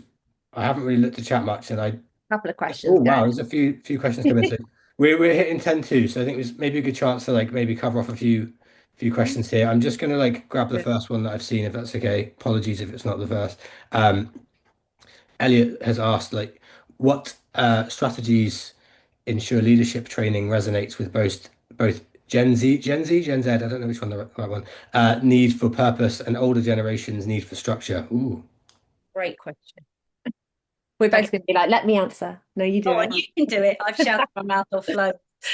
I haven't really looked at chat much, and I Couple of oh questions wow, going. there's a few questions coming. So we're hitting 10-2, so I think there's maybe a good chance to like maybe cover off a few questions here. I'm just gonna like grab the Good. first one that I've seen, if that's okay. Apologies if it's not the first. Um, Elliot has asked like what strategies ensure leadership training resonates with both Gen Z, I don't know which one the right one. Need for purpose and older generations need for structure. Ooh. Great question. We're Okay. both going to be like, let me answer. No, you do Oh, it. and you can do it. I've shouted my mouth off low.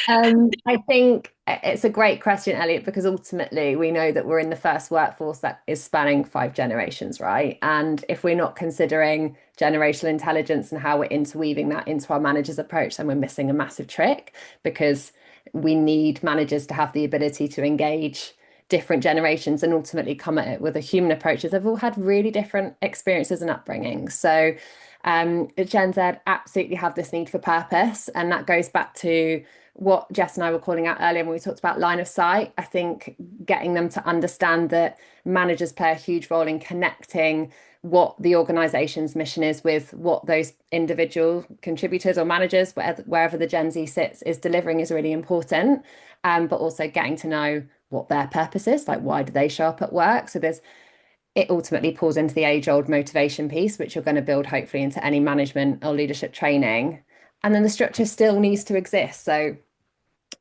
I think it's a great question, Elliot, because ultimately we know that we're in the first workforce that is spanning 5 generations, right? And if we're not considering generational intelligence and how we're interweaving that into our managers' approach, then we're missing a massive trick because we need managers to have the ability to engage different generations and ultimately come at it with a human approach, as they've all had really different experiences and upbringings. So Gen Z absolutely have this need for purpose, and that goes back to what Jess and I were calling out earlier when we talked about line of sight. I think getting them to understand that managers play a huge role in connecting what the organization's mission is with what those individual contributors or managers, wherever the Gen Z sits, is delivering is really important. But also getting to know what their purpose is, like why do they show up at work? So there's it ultimately pulls into the age-old motivation piece, which you're going to build hopefully into any management or leadership training. And then the structure still needs to exist. So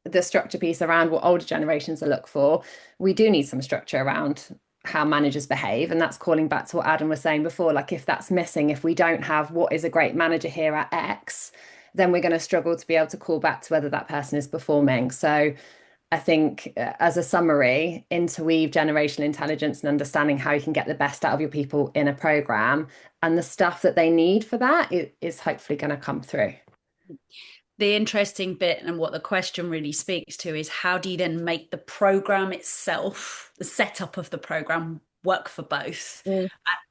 the structure piece around what older generations are look for, we do need some structure around how managers behave. And that's calling back to what Adam was saying before. Like if that's missing, if we don't have what is a great manager here at X, then we're going to struggle to be able to call back to whether that person is performing. So I think, as a summary, interweave generational intelligence and understanding how you can get the best out of your people in a program, and the stuff that they need for that is hopefully going to come through. The interesting bit and what the question really speaks to is how do you then make the program itself, the setup of the program, work for both?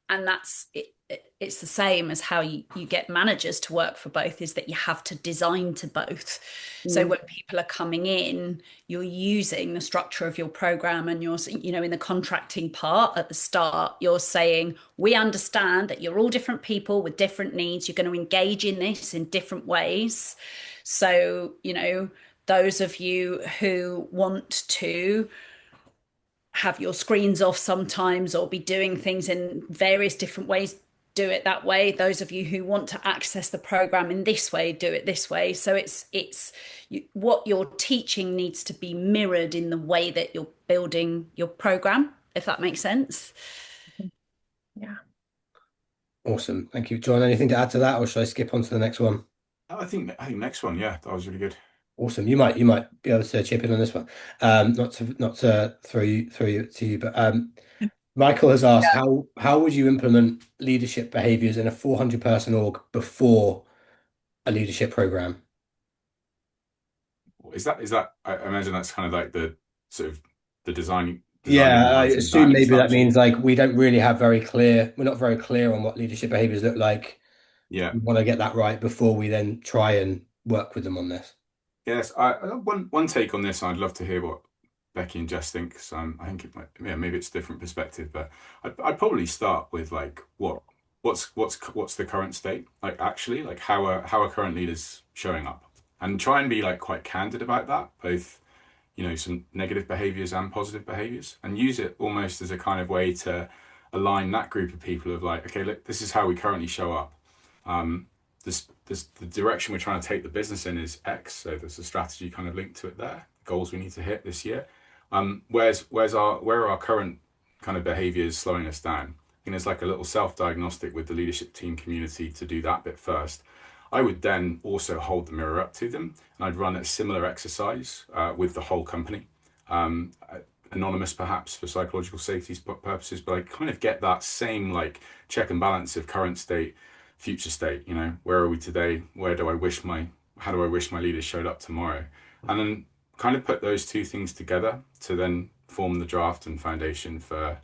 And that's it, it's the same as how you get managers to work for both, is that you have to design to both. So when people are coming in, you're using the structure of your program, and you're, in the contracting part at the start, you're saying, we understand that you're all different people with different needs. You're going to engage in this in different ways. So, those of you who want to have your screens off sometimes or be doing things in various different ways, do it that way. Those of you who want to access the program in this way, do it this way. So it's what you're teaching needs to be mirrored in the way that you're building your program, if that makes sense. Yeah. Awesome. Thank you. John, anything to add to that, or should I skip on to the next one? I think next one, yeah, that was really good. Awesome. You might be able to chip in on this one. Not to throw you to you, but Michael has asked how would you implement leadership behaviors in a 400 person org before a leadership program? Is that I imagine that's kind of like the sort of the designing Yeah, and I writing assume value maybe that strategy. means like we're not very clear on what leadership behaviors look like. Yeah. We want to get that right before we then try and work with them on this. Yes, I have one take on this. I'd love to hear what Becki and Jess think. So I think it might, yeah, maybe it's a different perspective, but I'd probably start with like what's the current state? Like actually, like how are current leaders showing up, and try and be like quite candid about that, both some negative behaviors and positive behaviors, and use it almost as a kind of way to align that group of people of like, okay, look, this is how we currently show up. This the direction we're trying to take the business in is X, so there's a strategy kind of linked to it there, goals we need to hit this year. Where are our current kind of behaviors slowing us down? I think there's like a little self-diagnostic with the leadership team community to do that bit first. I would then also hold the mirror up to them, and I'd run a similar exercise with the whole company. anonymous perhaps for psychological safety purposes, but I kind of get that same like check and balance of current state, future state. You know, where are we today? How do I wish my leaders showed up tomorrow? And then kind of put those two things together to then form the draft and foundation for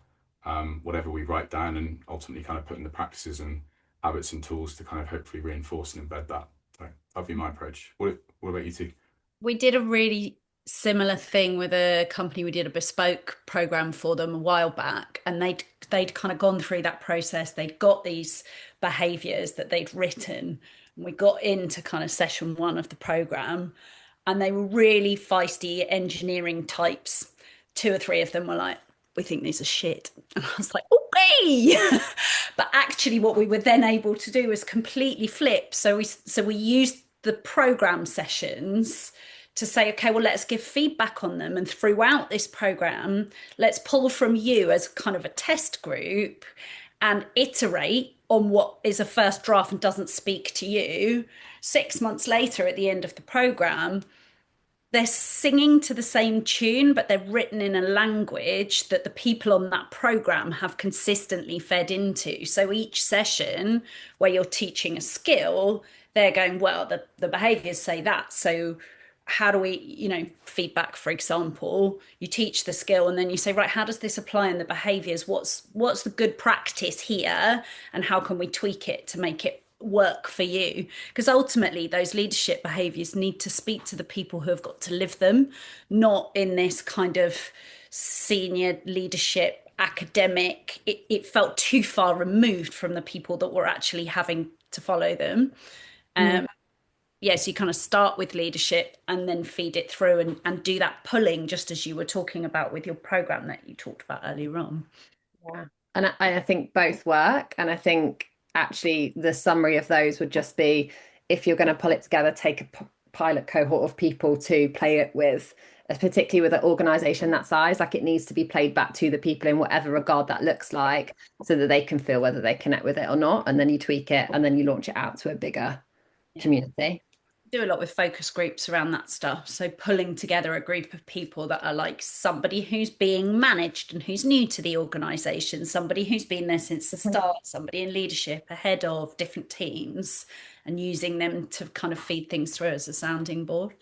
whatever we write down, and ultimately kind of put in the practices and habits and tools to kind of hopefully reinforce and embed that. So that'd be my approach. What about you two? We did a really similar thing with a company. We did a bespoke program for them a while back, and they'd kind of gone through that process. They'd got these behaviors that they'd written, and we got into kind of session 1 of the program, and they were really feisty engineering types. 2 or 3 of them were like, we think these are shit. And I was like, okay. But actually what we were then able to do was completely flip. So we used the program sessions to say, okay, well, let's give feedback on them. And throughout this program, let's pull from you as kind of a test group and iterate on what is a first draft and doesn't speak to you. 6 months later, at the end of the program, they're singing to the same tune, but they're written in a language that the people on that program have consistently fed into. So each session where you're teaching a skill, they're going, well, the behaviors say that. So how do we, feedback, for example, you teach the skill and then you say, right, how does this apply in the behaviors? What's the good practice here? And how can we tweak it to make it work for you? Because ultimately those leadership behaviors need to speak to the people who have got to live them, not in this kind of senior leadership academic. It felt too far removed from the people that were actually having to follow them. Yes, you kind of start with leadership and then feed it through and do that pulling, just as you were talking about with your program that you talked about earlier on. Yeah. And I think both work. And I think actually the summary of those would just be, if you're going to pull it together, take a pilot cohort of people to play it with, particularly with an organization that size. Like, it needs to be played back to the people in whatever regard that looks like, so that they can feel whether they connect with it or not. And then you tweak it and then you launch it out to a bigger community. Do a lot with focus groups around that stuff. So pulling together a group of people that are like somebody who's being managed and who's new to the organization, somebody who's been there since the start, somebody in leadership, ahead of different teams, and using them to kind of feed things through as a sounding board.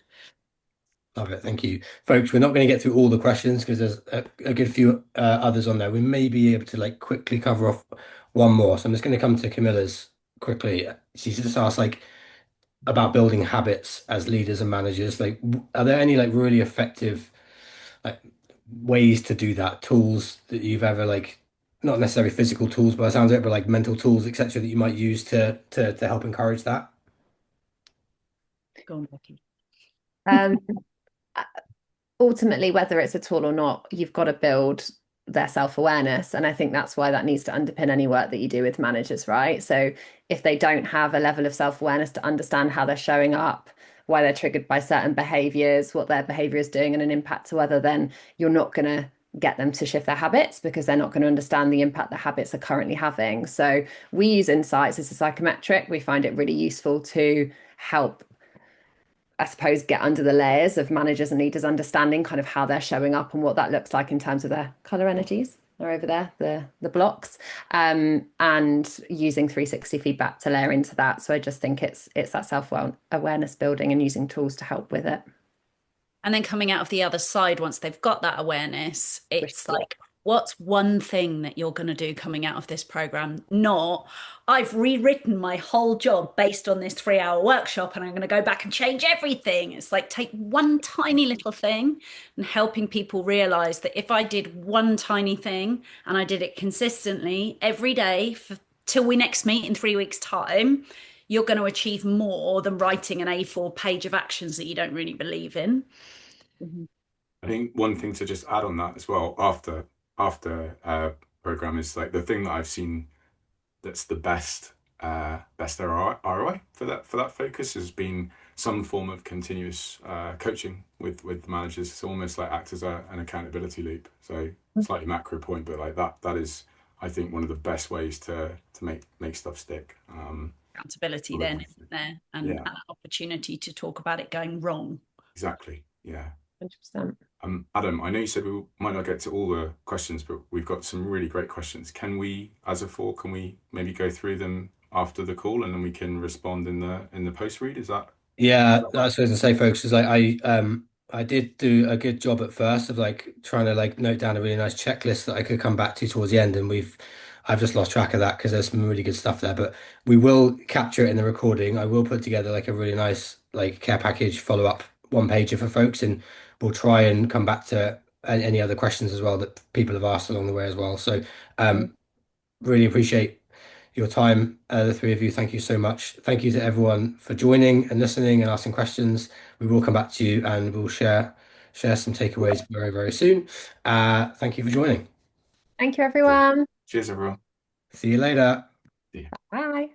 Love it. Thank you. Folks, we're not going to get through all the questions because there's a good few others on there. We may be able to like quickly cover off one more. So I'm just going to come to Camilla's quickly. She just asked like about building habits as leaders and managers. Like, are there any like really effective like ways to do that? Tools that you've ever like, not necessarily physical tools, but it sounds like, but like mental tools, etc., that you might use to help encourage that? Go on, Becki. Ultimately, whether it's a tool or not, you've got to build their self-awareness. And I think that's why that needs to underpin any work that you do with managers, right? So if they don't have a level of self-awareness to understand how they're showing up, why they're triggered by certain behaviors, what their behavior is doing and an impact to other, then you're not going to get them to shift their habits, because they're not going to understand the impact the habits are currently having. So we use insights as a psychometric. We find it really useful to help, I suppose, get under the layers of managers and leaders understanding kind of how they're showing up and what that looks like in terms of their color energies. They're over there, the blocks, and using 360 feedback to layer into that. So I just think it's that self-awareness building and using tools to help with it. And then coming out of the other side, once they've got that awareness, it's like, what's one thing that you're going to do coming out of this program? Not, I've rewritten my whole job based on this 3-hour workshop and I'm going to go back and change everything. It's like, take one tiny little thing and helping people realize that if I did one tiny thing and I did it consistently every day till we next meet in 3 weeks' time, you're going to achieve more than writing an A4 page of actions that you don't really believe in. I think one thing to just add on that as well, after program, is like the thing that I've seen that's the best ROI for that focus has been some form of continuous coaching with managers. It's almost like act as an accountability loop. So slightly macro point, but like that is, I think, one of the best ways to make stuff stick. Accountability then, isn't there? And an opportunity to talk about it going wrong. Exactly. Yeah. 100%. Adam, I know you said we might not get to all the questions, but we've got some really great questions. Can we, as a four, can we maybe go through them after the call and then we can respond in the post read? Is that Yeah, that's what I was gonna say, folks. Is like I did do a good job at first of like trying to like note down a really nice checklist that I could come back to towards the end, and I've just lost track of that because there's some really good stuff there. But we will capture it in the recording. I will put together like a really nice like care package follow up one pager for folks, and we'll try and come back to any other questions as well that people have asked along the way as well. So really appreciate your time, the three of you. Thank you so much. Thank you to everyone for joining and listening and asking questions. We will come back to you and we'll share some takeaways very, very soon. Thank you for joining. Thank you, everyone. cheers, everyone? See you later. Yeah. Bye.